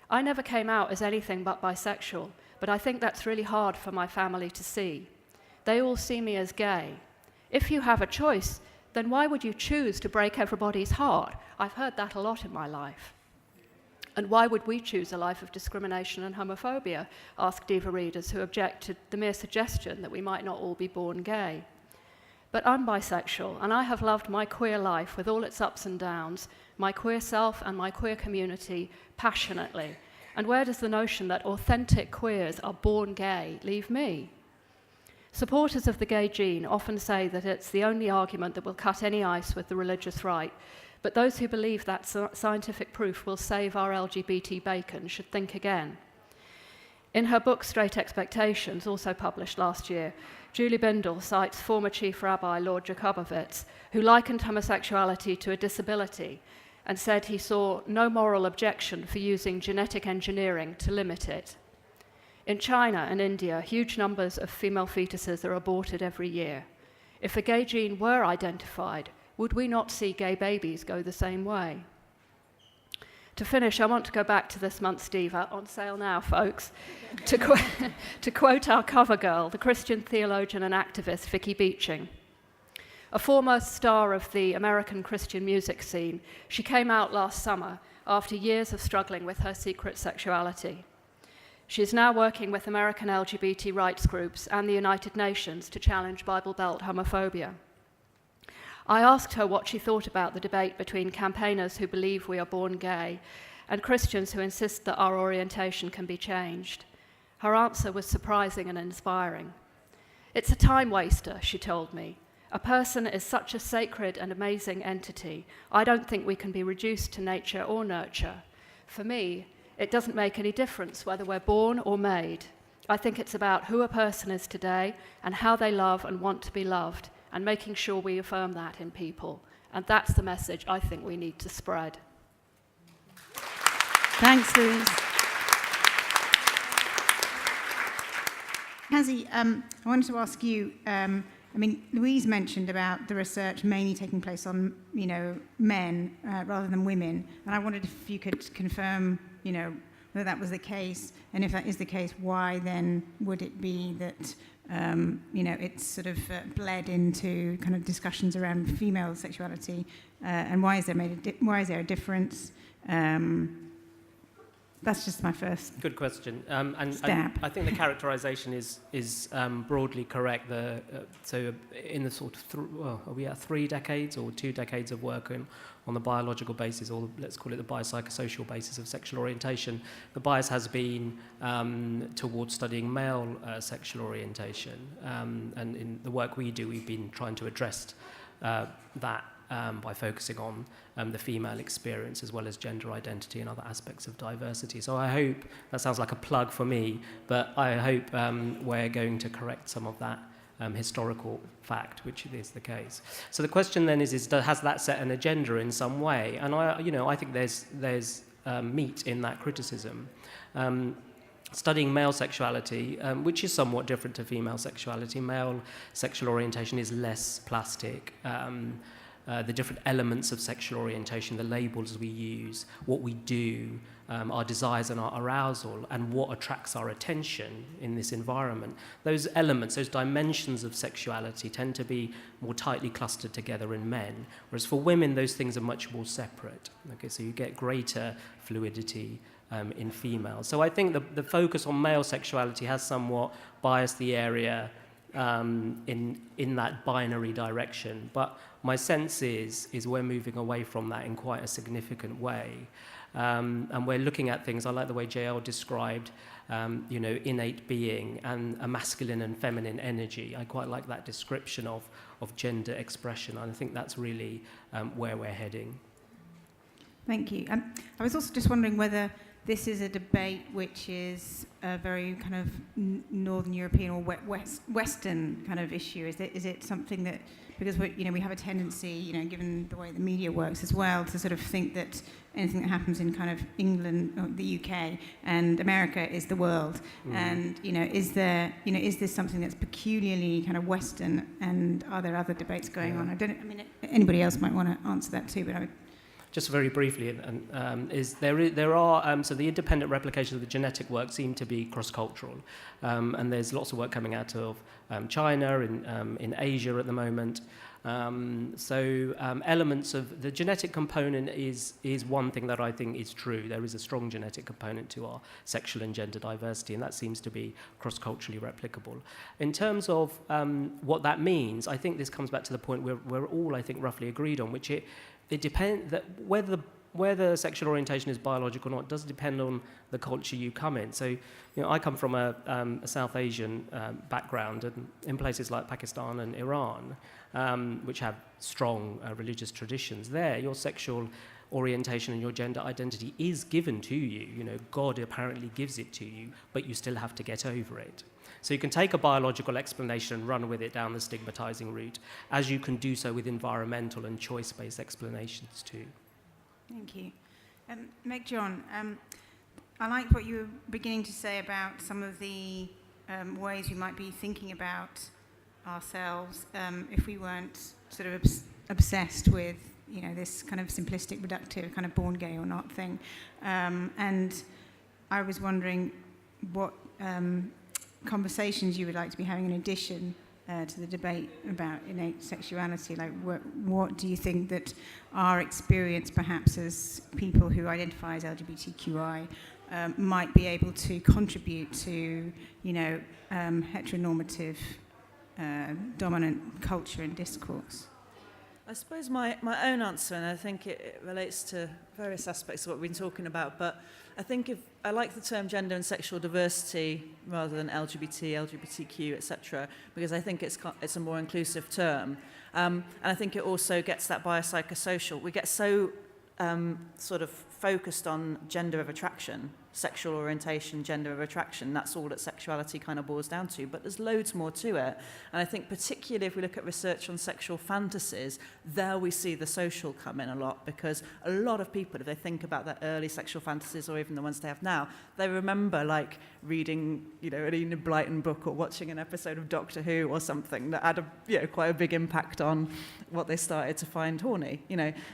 Speaker 6: "I never came out as anything but bisexual, but I think that's really hard for my family to see. They all see me as gay. If you have a choice, then why would you choose to break everybody's heart? I've heard that a lot in my life. And why would we choose a life of discrimination and homophobia?" ask DIVA readers who object to the mere suggestion that we might not all be born gay. But I'm bisexual, and I have loved my queer life with all its ups and downs, my queer self and my queer community passionately. And where does the notion that authentic queers are born gay leave me? Supporters of the gay gene often say that it's the only argument that will cut any ice with the religious right, but those who believe that scientific proof will save our LGBT bacon should think again. In her book Straight Expectations, also published last year, Julie Bindel cites former Chief Rabbi Lord Jacobowitz, who likened homosexuality to a disability and said he saw no moral objection for using genetic engineering to limit it. In China and India, huge numbers of female fetuses are aborted every year. If a gay gene were identified, would we not see gay babies go the same way? To finish, I want to go back to this month's DIVA, on sale now, folks, to quote our cover girl, the Christian theologian and activist Vicky Beeching. A former star of the American Christian music scene, she came out last summer after years of struggling with her secret sexuality. She is now working with American LGBT rights groups and the United Nations to challenge Bible Belt homophobia. I asked her what she thought about the debate between campaigners who believe we are born gay and Christians who insist that our orientation can be changed. Her answer was surprising and inspiring. "It's a time waster," she told me. "A person is such a sacred and amazing entity. I don't think we can be reduced to nature or nurture. For me, it doesn't make any difference whether we're born or made. I think it's about who a person is today and how they love and want to be loved, and making sure we affirm that in people. And that's the message I think we need to spread."
Speaker 1: Thanks, Louise. Qazi, I wanted to ask you, Louise mentioned about the research mainly taking place on, men rather than women. And I wondered if you could confirm, whether that was the case. And if that is the case, why then would it be that it's sort of bled into kind of discussions around female sexuality, and why is there a difference? That's just my first
Speaker 2: good question.
Speaker 1: stab.
Speaker 2: I think the characterization is broadly correct. So in the sort of, are we at 3 decades or 2 decades of work on the biological basis, or let's call it the biopsychosocial basis of sexual orientation, the bias has been towards studying male sexual orientation. And in the work we do, we've been trying to address that by focusing on the female experience as well as gender identity and other aspects of diversity. So I hope, that sounds like a plug for me, but I hope we're going to correct some of that historical fact, which is the case. So the question then is has that set an agenda in some way? And I think there's meat in that criticism. Studying male sexuality, which is somewhat different to female sexuality. Male sexual orientation is less plastic. The different elements of sexual orientation, the labels we use, what we do, our desires and our arousal, and what attracts our attention in this environment. Those elements, those dimensions of sexuality tend to be more tightly clustered together in men, whereas for women, those things are much more separate. Okay, so you get greater fluidity in females. So I think the focus on male sexuality has somewhat biased the area in that binary direction. But my sense is we're moving away from that in quite a significant way. And we're looking at things, I like the way JL described, innate being and a masculine and feminine energy. I quite like that description of gender expression. And I think that's really where we're heading.
Speaker 1: Thank you. I was also just wondering whether this is a debate which is a very kind of Northern European or Western kind of issue. Is it something that, because we have a tendency, given the way the media works as well, to sort of think that anything that happens in kind of England or the UK and America is the world. And is this something that's peculiarly kind of Western, and are there other debates going on? Anybody else might want to answer that too, but I would.
Speaker 2: Just very briefly, there are so the independent replications of the genetic work seem to be cross-cultural, and there's lots of work coming out of China, in Asia at the moment. So elements of the genetic component is one thing that I think is true. There is a strong genetic component to our sexual and gender diversity, and that seems to be cross-culturally replicable. In terms of what that means, I think this comes back to the point we're all, I think, roughly agreed on, which it depends that whether sexual orientation is biological or not does depend on the culture you come in. So, I come from a South Asian background, and in places like Pakistan and Iran, which have strong religious traditions, there your sexual orientation and your gender identity is given to you. God apparently gives it to you, but you still have to get over it. So you can take a biological explanation and run with it down the stigmatizing route, as you can do so with environmental and choice-based explanations too.
Speaker 1: Thank you. Meg John, I liked what you were beginning to say about some of the ways we might be thinking about ourselves if we weren't sort of obsessed with this kind of simplistic, reductive, kind of born gay or not thing. And I was wondering what conversations you would like to be having in addition to the debate about innate sexuality. Like, what do you think that our experience, perhaps as people who identify as LGBTQI, might be able to contribute to, heteronormative, dominant culture and discourse?
Speaker 3: I suppose my own answer, and I think it relates to various aspects of what we've been talking about, but I think I like the term gender and sexual diversity rather than LGBT, LGBTQ, etc., because I think it's a more inclusive term. And I think it also gets that biopsychosocial. We get so sort of focused on gender of attraction, sexual orientation, gender of attraction. That's all that sexuality kind of boils down to, but there's loads more to it. And I think particularly if we look at research on sexual fantasies, there we see the social come in a lot, because a lot of people, if they think about their early sexual fantasies or even the ones they have now, they remember like reading, an Enid Blyton book or watching an episode of Doctor Who or something that had quite a big impact on what they started to find horny.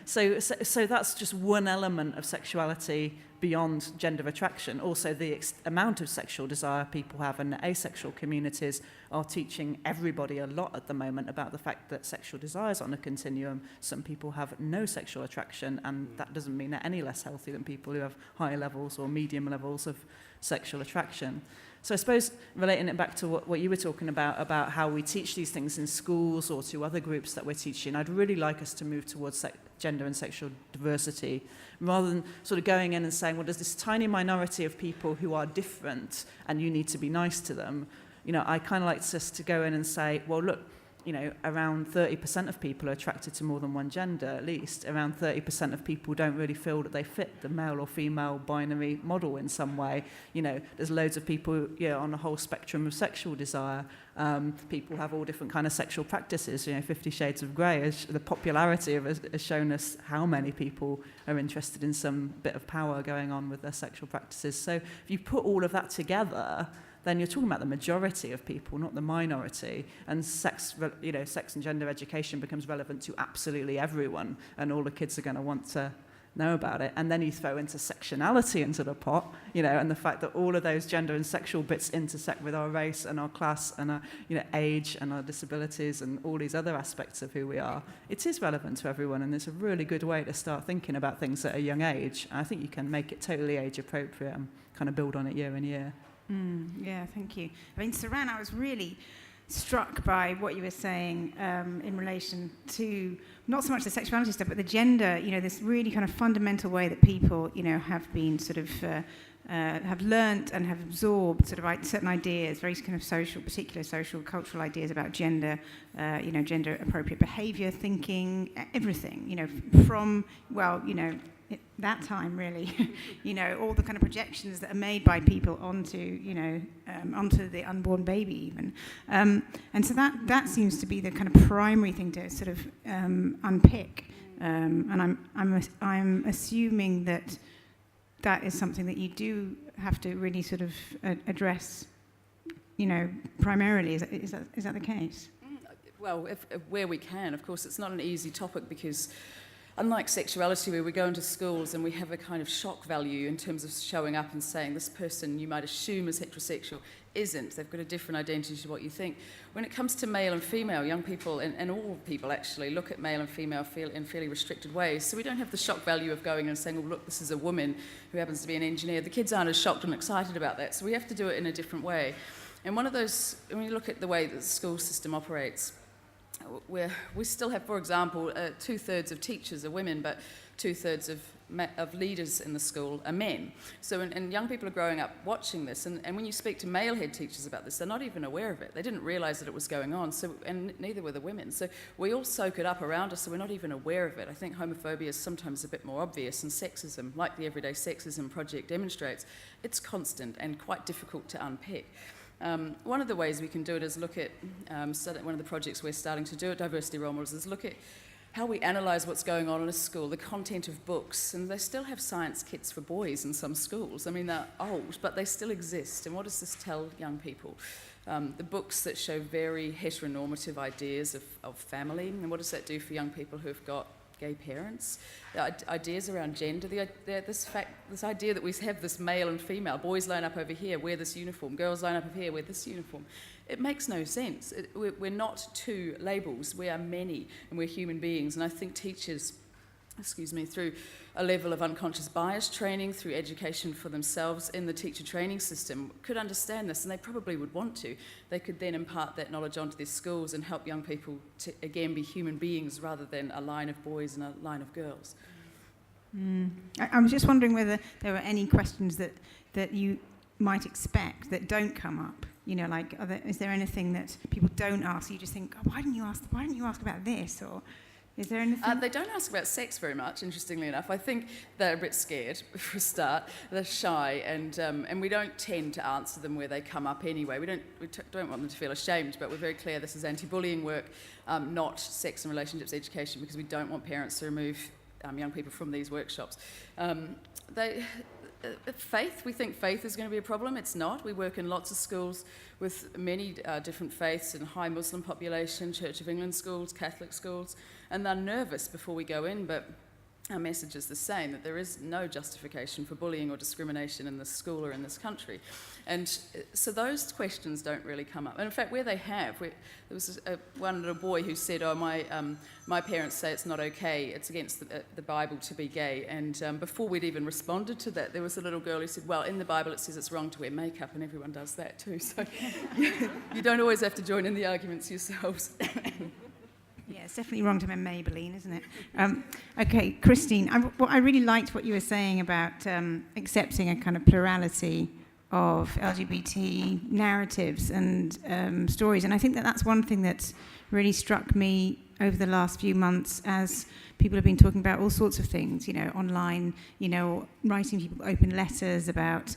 Speaker 3: So that's just one element of sexuality beyond gender attraction, also the amount of sexual desire people have, and asexual communities are teaching everybody a lot at the moment about the fact that sexual desire is on a continuum. Some people have no sexual attraction, and that doesn't mean they're any less healthy than people who have higher levels or medium levels of sexual attraction. So I suppose relating it back to what you were talking about how we teach these things in schools or to other groups that we're teaching, I'd really like us to move towards gender and sexual diversity, rather than sort of going in and saying, well, there's this tiny minority of people who are different and you need to be nice to them. You know, I kind of like us to go in and say, well, look, you know, around 30% of people are attracted to more than one gender, at least. Around 30% of people don't really feel that they fit the male or female binary model in some way. You know, there's loads of people, you know, on a whole spectrum of sexual desire. People have all different kind of sexual practices. You know, 50 Shades of Grey, the popularity of it has shown us how many people are interested in some bit of power going on with their sexual practices. So if you put all of that together, then you're talking about the majority of people, not the minority. And sex and gender education becomes relevant to absolutely everyone, and all the kids are going to want to know about it. And then you throw into sexuality into the pot, you know, and the fact that all of those gender and sexual bits intersect with our race and our class and our, you know, age and our disabilities and all these other aspects of who we are. It is relevant to everyone, and it's a really good way to start thinking about things at a young age. And I think you can make it totally age appropriate and kind of build on it year in year.
Speaker 1: Yeah, thank you. I mean, Saran, I was really struck by what you were saying in relation to not so much the sexuality stuff, but the gender, you know, this really kind of fundamental way that people, you know, have been sort of, have learnt and have absorbed sort of certain ideas, very kind of social, particular social, cultural ideas about gender, you know, gender appropriate behaviour, thinking, everything, you know, from, well, you know, that time really, you know, all the kind of projections that are made by people onto, you know, onto the unborn baby even, and so that seems to be the kind of primary thing to sort of unpick, and I'm assuming that is something that you do have to really sort of address, you know, primarily. Is that the case?
Speaker 4: Well, where we can, of course. It's not an easy topic because, unlike sexuality, where we go into schools and we have a kind of shock value in terms of showing up and saying this person you might assume is heterosexual isn't. They've got a different identity to what you think. When it comes to male and female, young people, and all people actually, look at male and female in fairly restricted ways. So we don't have the shock value of going and saying, oh, look, this is a woman who happens to be an engineer. The kids aren't as shocked and excited about that. So we have to do it in a different way. And one of those, when you look at the way that the school system operates, where we still have, for example, 2/3 of teachers are women, but 2/3 of leaders in the school are men. So, and young people are growing up watching this, and when you speak to male head teachers about this, they're not even aware of it. They didn't realise that it was going on, so, and neither were the women. So we all soak it up around us, so we're not even aware of it. I think homophobia is sometimes a bit more obvious, and sexism, like the Everyday Sexism Project demonstrates, it's constant and quite difficult to unpick. One of the ways we can do it is look at, one of the projects we're starting to do at Diversity Role Models is look at how we analyse what's going on in a school, the content of books, and they still have science kits for boys in some schools. I mean, they're old, but they still exist, and what does this tell young people? The books that show very heteronormative ideas of family, and what does that do for young people who've got gay parents? The ideas around gender, this idea that we have this male and female, boys line up over here, wear this uniform, girls line up over here, wear this uniform. It makes no sense. We're not two labels, we are many, and we're human beings, and I think teachers, through a level of unconscious bias training, through education for themselves in the teacher training system, could understand this, and they probably would want to. They could then impart that knowledge onto their schools and help young people to, again, be human beings rather than a line of boys and a line of girls.
Speaker 1: I was just wondering whether there were any questions that you might expect that don't come up. You know, like, is there anything that people don't ask? You just think, oh, why didn't you ask about this? Or is there anything?
Speaker 4: They don't ask about sex very much, interestingly enough. I think they're a bit scared for a start. They're shy, and we don't tend to answer them where they come up anyway. We don't want them to feel ashamed, but we're very clear this is anti-bullying work, not sex and relationships education, because we don't want parents to remove young people from these workshops. Faith, we think faith is going to be a problem. It's not. We work in lots of schools with many different faiths and high Muslim population, Church of England schools, Catholic schools, and they're nervous before we go in, but our message is the same, that there is no justification for bullying or discrimination in this school or in this country. And so those questions don't really come up. And in fact, where they have, there was one little boy who said, oh, my parents say it's not okay, it's against the Bible to be gay. And before we'd even responded to that, there was a little girl who said, well, in the Bible it says it's wrong to wear makeup, and everyone does that too. So you don't always have to join in the arguments yourselves.
Speaker 1: Yeah, it's definitely wrong to wear Maybelline, isn't it? Okay, Kristiene, I really liked what you were saying about accepting a kind of plurality of LGBT narratives and stories. And I think that that's one thing that's really struck me over the last few months as people have been talking about all sorts of things, online, writing people open letters about,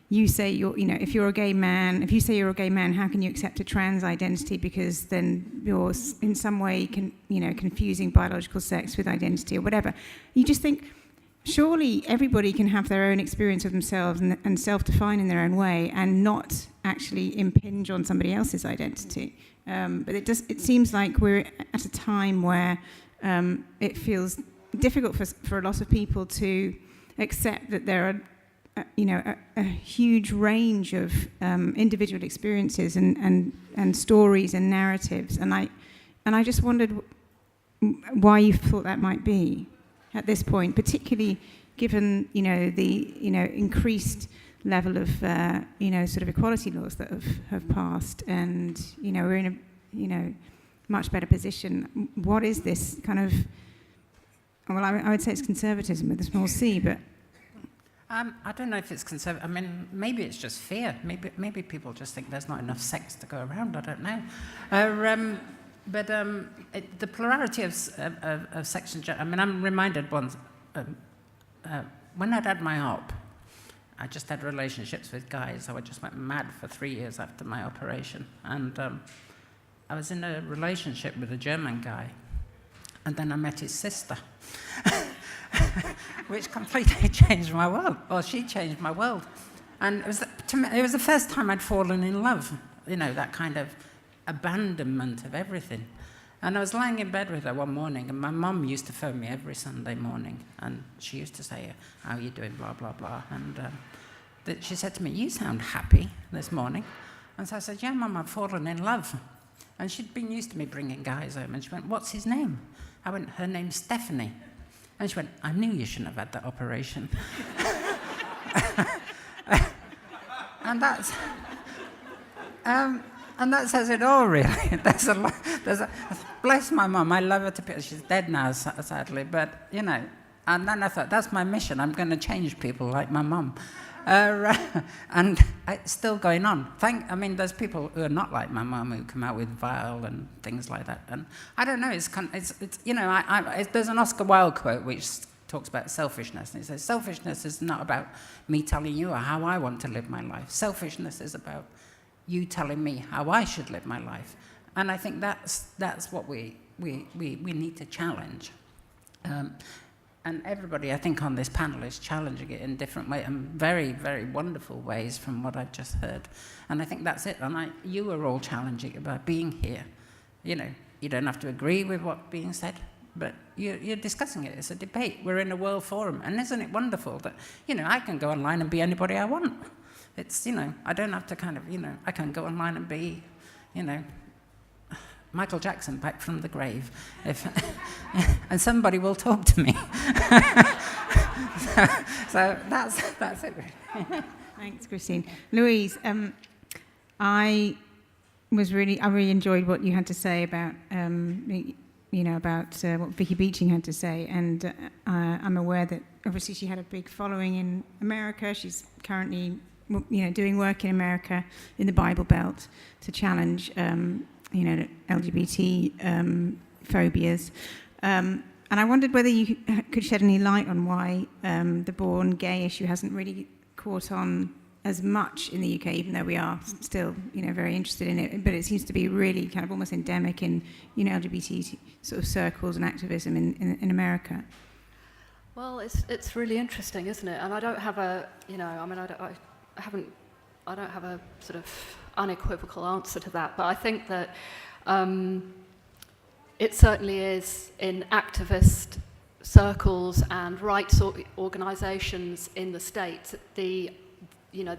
Speaker 1: you say if you're a gay man, if you say you're a gay man, how can you accept a trans identity? Because then you're in some way, confusing biological sex with identity or whatever. You just think, surely everybody can have their own experience of themselves and self-define in their own way and not actually impinge on somebody else's identity. But it seems like we're at a time where it feels difficult for a lot of people to accept that there are a huge range of individual experiences and stories and narratives, and I just wondered why you thought that might be at this point, particularly given the increased level of sort of equality laws that have passed, and we're in a much better position. What is this kind of? Well, I would say it's conservatism with a small c, but.
Speaker 5: I don't know if it's conservative. I mean, maybe it's just fear. Maybe people just think there's not enough sex to go around. I don't know. But the plurality of sex and gender. I mean, I'm reminded once when I'd had my op, I just had relationships with guys. So I just went mad for 3 years after my operation, and I was in a relationship with a German guy, and then I met his sister. Which completely changed my world. Well, she changed my world. And it was the first time I'd fallen in love, that kind of abandonment of everything. And I was lying in bed with her one morning, and my mum used to phone me every Sunday morning, and she used to say, how are you doing, blah, blah, blah. And she said to me, you sound happy this morning. And so I said, yeah, Mum, I've fallen in love. And she'd been used to me bringing guys home, and she went, what's his name? I went, her name's Stephanie. And she went, I knew you shouldn't have had that operation. and that says it all, really. Bless my mum, I love her to pieces. She's dead now, sadly, but, and then I thought, that's my mission. I'm going to change people like my mum. And it's still going on. There's people who are not like my mum who come out with Vile and things like that. And I don't know. There's an Oscar Wilde quote which talks about selfishness, and it says, "Selfishness is not about me telling you how I want to live my life. Selfishness is about you telling me how I should live my life." And I think that's what we need to challenge. And everybody, I think, on this panel is challenging it in different ways, and very, very wonderful ways from what I've just heard. And I think that's it. And you are all challenging it by being here. You don't have to agree with what's being said, but you're discussing it. It's a debate. We're in a world forum. And isn't it wonderful that, I can go online and be anybody I want. It's, I don't have to I can go online and be, Michael Jackson back from the grave, and somebody will talk to me. so that's it.
Speaker 1: Thanks, Kristiene. Louise, I really enjoyed what you had to say about what Vicky Beeching had to say, and I'm aware that obviously she had a big following in America. She's currently doing work in America in the Bible Belt to challenge LGBT phobias. And I wondered whether you could shed any light on why the born gay issue hasn't really caught on as much in the UK, even though we are still, very interested in it. But it seems to be really kind of almost endemic in, LGBT sort of circles and activism in America.
Speaker 6: Well, it's really interesting, isn't it? And I don't have I don't have a sort of unequivocal answer to that, but I think that it certainly is in activist circles and rights organisations in the States, the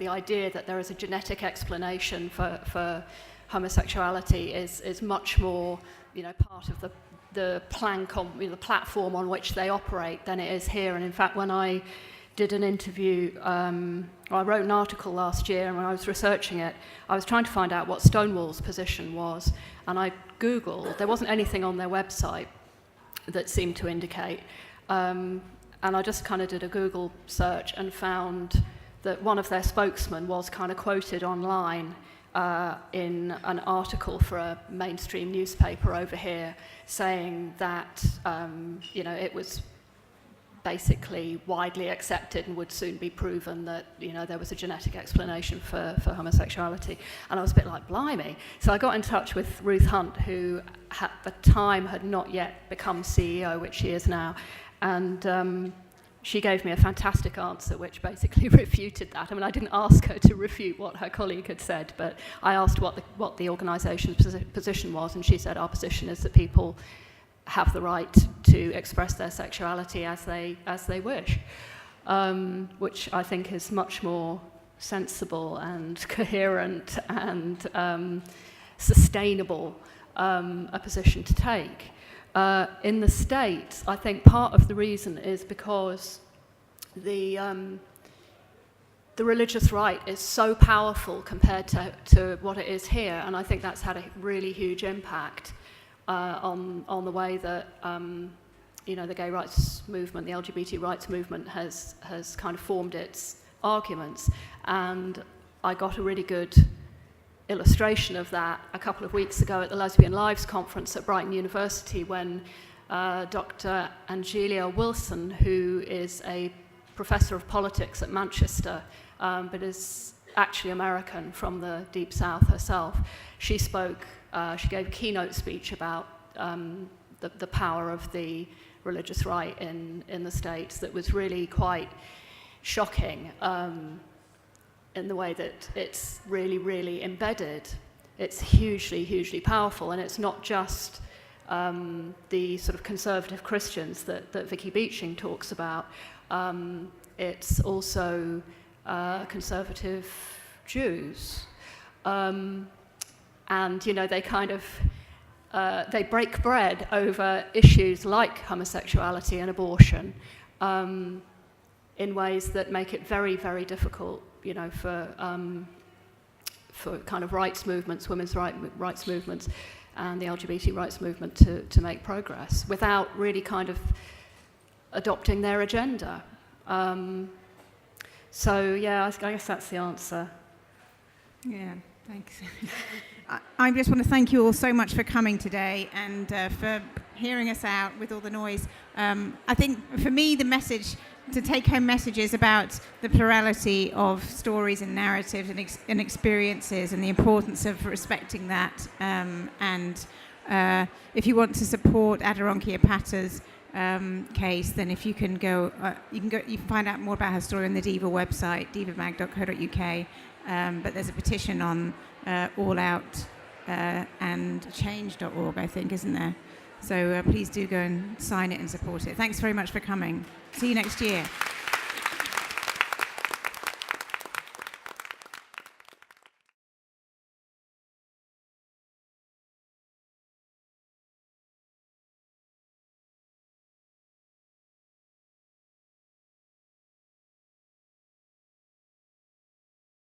Speaker 6: idea that there is a genetic explanation for homosexuality is much more, part of the platform on which they operate than it is here. And in fact, when I did an interview, I wrote an article last year, and when I was researching it, I was trying to find out what Stonewall's position was, and I Googled. There wasn't anything on their website that seemed to indicate, and I just kind of did a Google search and found that one of their spokesmen was kind of quoted online in an article for a mainstream newspaper over here, saying that it was basically widely accepted and would soon be proven that there was a genetic explanation for homosexuality. And I was a bit like, blimey. So I got in touch with Ruth Hunt, who at the time had not yet become CEO, which she is now, and she gave me a fantastic answer which basically refuted that. I mean, I didn't ask her to refute what her colleague had said, but I asked what the organisation's position was, and she said our position is that people have the right to express their sexuality as they wish, which I think is much more sensible and coherent and sustainable a position to take. In the States, I think part of the reason is because the religious right is so powerful compared to what it is here, and I think that's had a really huge impact on the way that the gay rights movement, the LGBT rights movement has kind of formed its arguments. And I got a really good illustration of that a couple of weeks ago at the Lesbian Lives conference at Brighton University, when Dr. Angelia Wilson, who is a professor of politics at Manchester, but is actually American from the Deep South herself, she spoke. She gave a keynote speech about the power of the religious right in the States that was really quite shocking in the way that it's really, really embedded. It's hugely, hugely powerful, and it's not just the sort of conservative Christians that Vicky Beeching talks about. It's also conservative Jews. And they kind of they break bread over issues like homosexuality and abortion in ways that make it very, very difficult, for kind of rights movements, women's rights movements, and the LGBT rights movement to make progress without really kind of adopting their agenda. So yeah, I guess that's the answer.
Speaker 1: Yeah, thanks. I just want to thank you all so much for coming today and for hearing us out with all the noise. I think for me the message, to take home messages about the plurality of stories and narratives and experiences and the importance of respecting that. And if you want to support Aderonke Apata's case, then if you can go, you can find out more about her story on the DIVA website, divamag.co.uk. But there's a petition on All Out and change.org, I think, isn't there? So please do go and sign it and support it. Thanks very much for coming. See you next year.